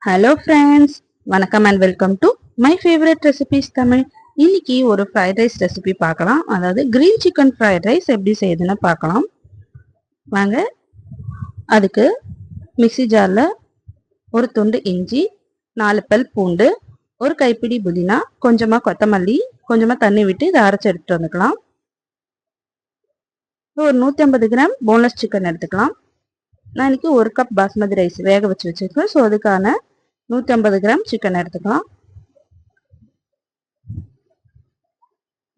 Hello friends, வணக்கம் and welcome to my favourite recipes Tamil. இன்னைக்கு ஒரு ஃப்ரைட் ரைஸ் ரெசிபி பார்க்கலாம். அதாவது கிரீன் சிக்கன் ஃப்ரைட் ரைஸ் எப்படி செய்யுதுன்னு பார்க்கலாம் வாங்க. அதுக்கு மிக்ஸி ஜாரில் ஒரு துண்டு இஞ்சி, 4 பல் பூண்டு, ஒரு கைப்பிடி புதினா, கொஞ்சமாக கொத்தமல்லி, கொஞ்சமாக தண்ணி விட்டு இதை அரைச்சி எடுத்துட்டு வந்துக்கலாம். ஒரு 150 கிராம் போன்லெஸ் சிக்கன் எடுத்துக்கலாம். நான் இன்னைக்கு 1 கப் பாஸ்மதி ரைஸ் வேக வச்சு வச்சிருக்கேன். ஸோ அதுக்கான 150 கிராம் சிக்கன் எடுத்துக்கலாம்.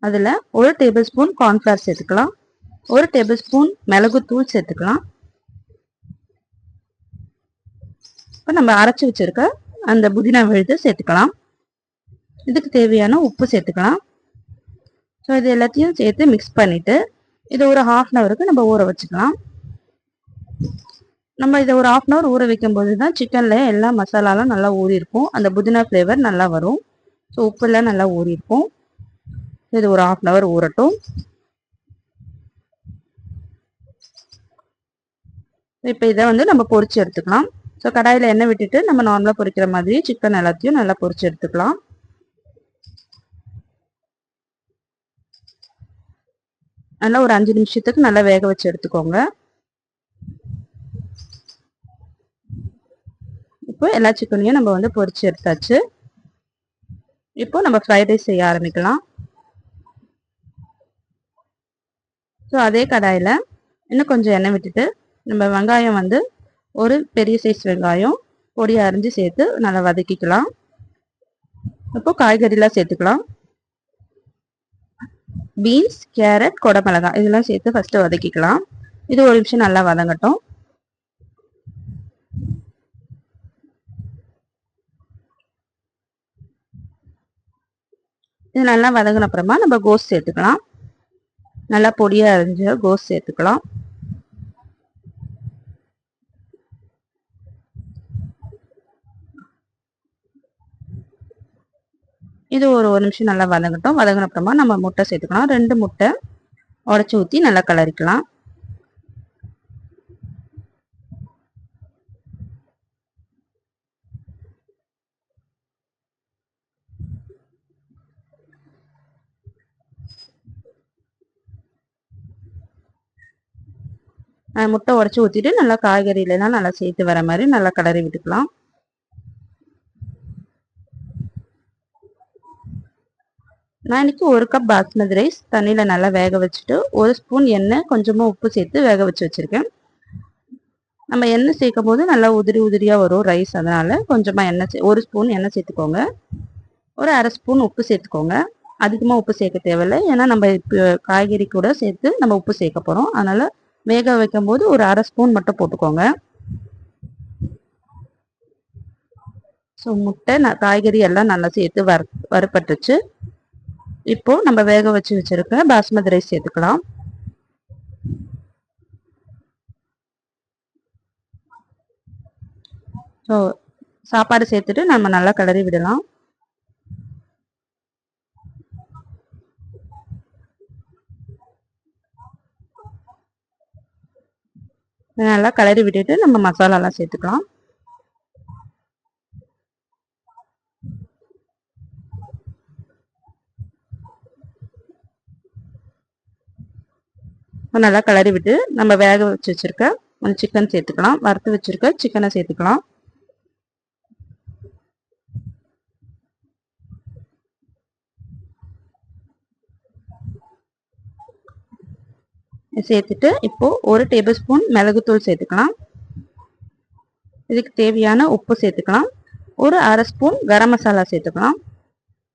அதில் 1 டேபிள் ஸ்பூன் கார்ன்ஃப்ளவர் சேர்த்துக்கலாம். 1 டேபிள் ஸ்பூன் மிளகுத்தூள் சேர்த்துக்கலாம். இப்போ நம்ம அரைச்சி வச்சிருக்க அந்த புதினா விழுது சேர்த்துக்கலாம். இதுக்கு தேவையான உப்பு சேர்த்துக்கலாம். ஸோ இது எல்லாத்தையும் சேர்த்து மிக்ஸ் பண்ணிவிட்டு இதை ஒரு 1/2 அன் ஹவருக்கு நம்ம ஊற வச்சுக்கலாம். நம்ம இதை ஒரு 1/2 அன் ஹவர் ஊற வைக்கும் போது தான் சிக்கனில் எல்லா மசாலாலாம் நல்லா ஊறி இருக்கும். அந்த புதினா ஃப்ளேவர் நல்லா வரும். ஸோ உப்புலாம் நல்லா ஊறி இருக்கும். இது ஒரு 1/2 அன் ஹவர் ஊறட்டும். இப்போ இதை நம்ம பொரிச்சு எடுத்துக்கலாம். ஸோ கடாயில் எண்ணெய் விட்டுட்டு நம்ம நார்மலாக பொரிக்கிற மாதிரி சிக்கன் எல்லாத்தையும் நல்லா பொரிச்சு எடுத்துக்கலாம். நல்லா ஒரு 5 நிமிஷத்துக்கு நல்லா வேக வச்சு எடுத்துக்கோங்க. இப்போ எல்லா சிக்கனையும் நம்ம பொரிச்சு எடுத்தாச்சு. இப்போ நம்ம ஃப்ரைட் ரைஸ் செய்ய ஆரம்பிக்கலாம். ஸோ அதே கடாயில் இன்னும் கொஞ்சம் எண்ணெய் விட்டுட்டு நம்ம வெங்காயம் ஒரு பெரிய சைஸ் வெங்காயம் பொடியை அரிஞ்சு சேர்த்து நல்லா வதக்கிக்கலாம். இப்போ காய்கறிலாம் சேர்த்துக்கலாம். பீன்ஸ், கேரட், கொடமிளகாய் இதெல்லாம் சேர்த்து ஃபர்ஸ்ட் வதக்கிக்கலாம். இது ஒரு நிமிஷம் நல்லா வதங்கட்டும். இது நல்லா வதங்கின அப்புறமா நம்ம கோஸ் சேர்த்துக்கலாம். நல்லா பொடியாக அரிஞ்ச கோஸ் சேர்த்துக்கலாம். இது ஒரு நிமிஷம் நல்லா வதங்கட்டும். வதங்கின அப்புறமா நம்ம முட்டை சேர்த்துக்கலாம். 2 முட்டை உடச்சி ஊற்றி நல்லா கலரிக்கலாம். முட்டை உடச்சி ஊற்றிட்டு நல்லா காய்கறியிலாம் நல்லா சேர்த்து வர மாதிரி நல்லா கலரி விட்டுக்கலாம். நான் இன்னைக்கு 1 கப் பாஸ்மதி ரைஸ் தண்ணியில் நல்லா வேக வச்சுட்டு 1 ஸ்பூன் எண்ணெய் கொஞ்சமாக உப்பு சேர்த்து வேக வச்சு வச்சுருக்கேன். நம்ம எண்ணெய் சேர்க்கும் போது நல்லா உதிரி உதிரியாக வரும் ரைஸ். அதனால் கொஞ்சமாக எண்ணெய் 1 ஸ்பூன் எண்ணெய் சேர்த்துக்கோங்க. ஒரு 1/2 ஸ்பூன் உப்பு சேர்த்துக்கோங்க. அதிகமாக உப்பு சேர்க்க தேவையில்லை. ஏன்னா நம்ம இப்போ காய்கறி கூட சேர்த்து நம்ம உப்பு சேர்க்க போகிறோம். அதனால் வேக வைக்கும் போது ஒரு 1/2 ஸ்பூன் மட்டும் போட்டுக்கோங்க. ஸோ முட்டை காய்கறி எல்லாம் நல்லா சேர்த்து வறுப்பட்டுச்சு. இப்போ நம்ம வேக வச்சு வச்சிருக்க பாஸ்மதி ரைஸ் சேர்த்துக்கலாம். ஸோ சாப்பாடு சேர்த்துட்டு நம்ம நல்லா கிளறி விடலாம். நல்லா கிளறி விட்டுட்டு நம்ம மசாலாலாம் சேர்த்துக்கலாம். நல்லா கிளறி விட்டு நம்ம வேக வச்சு வச்சிருக்க சிக்கன் சேர்த்துக்கலாம். வறுத்து வச்சிருக்க சிக்கனை சேர்த்துக்கலாம். சேர்த்துட்டு இப்போ 1 டேபிள் ஸ்பூன் மிளகுத்தூள் சேர்த்துக்கலாம். இதுக்கு தேவையான உப்பு சேர்த்துக்கலாம். ஒரு 1/2 ஸ்பூன் கரம் மசாலா சேர்த்துக்கலாம்.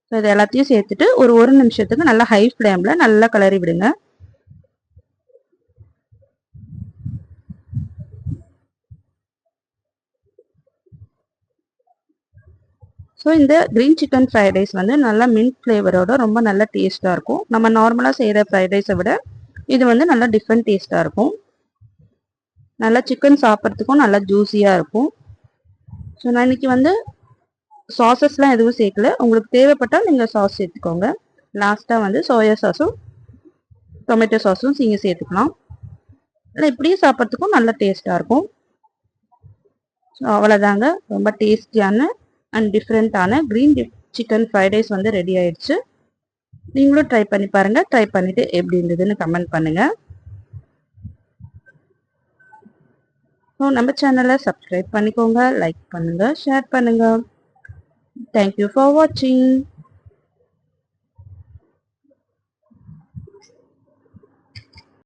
ஸோ இது எல்லாத்தையும் சேர்த்துட்டு ஒரு நிமிஷத்துக்கு நல்லா ஹை ஃப்ளேமில் நல்லா கிளறி விடுங்க. ஸோ இந்த கிரீன் சிக்கன் ஃப்ரைட் ரைஸ் நல்லா மின்ட் ஃப்ளேவரோட ரொம்ப நல்ல டேஸ்ட்டாக இருக்கும். நம்ம நார்மலாக செய்கிற ஃப்ரைட் ரைஸை விட இது நல்லா டிஃப்ரெண்ட் டேஸ்ட்டாக இருக்கும். நல்லா சிக்கன் சாப்பிட்றதுக்கும் நல்லா ஜூஸியாக இருக்கும். ஸோ நான் இன்னைக்கு சாஸஸ்லாம் எதுவும் சேர்க்கல. உங்களுக்கு தேவைப்பட்டால் நீங்கள் சாஸ் சேர்த்துக்கோங்க. லாஸ்ட்டாக சோயா சாஸும் டொமேட்டோ சாஸும் நீங்கள் சேர்த்துக்கலாம். இல்லை இப்படியே சாப்பிட்றதுக்கும் நல்ல டேஸ்ட்டாக இருக்கும். ஸோ அவ்வளோதாங்க, ரொம்ப டேஸ்டியான அண்ட் டிஃப்ரெண்ட்டான க்ரீன் சிக்கன் ஃப்ரைட் ரைஸ் வந்து ரெடி ஆயிடுச்சு. நீங்களும் ட்ரை பண்ணி பாருங்கள். ட்ரை பண்ணிவிட்டு எப்படி இருந்ததுன்னு கமெண்ட் பண்ணுங்கள். ஸோ நம்ம சேனலை சப்ஸ்கிரைப் பண்ணிக்கோங்க, லைக் பண்ணுங்கள், ஷேர் பண்ணுங்கள். தேங்க்யூ ஃபார் வாட்சிங்.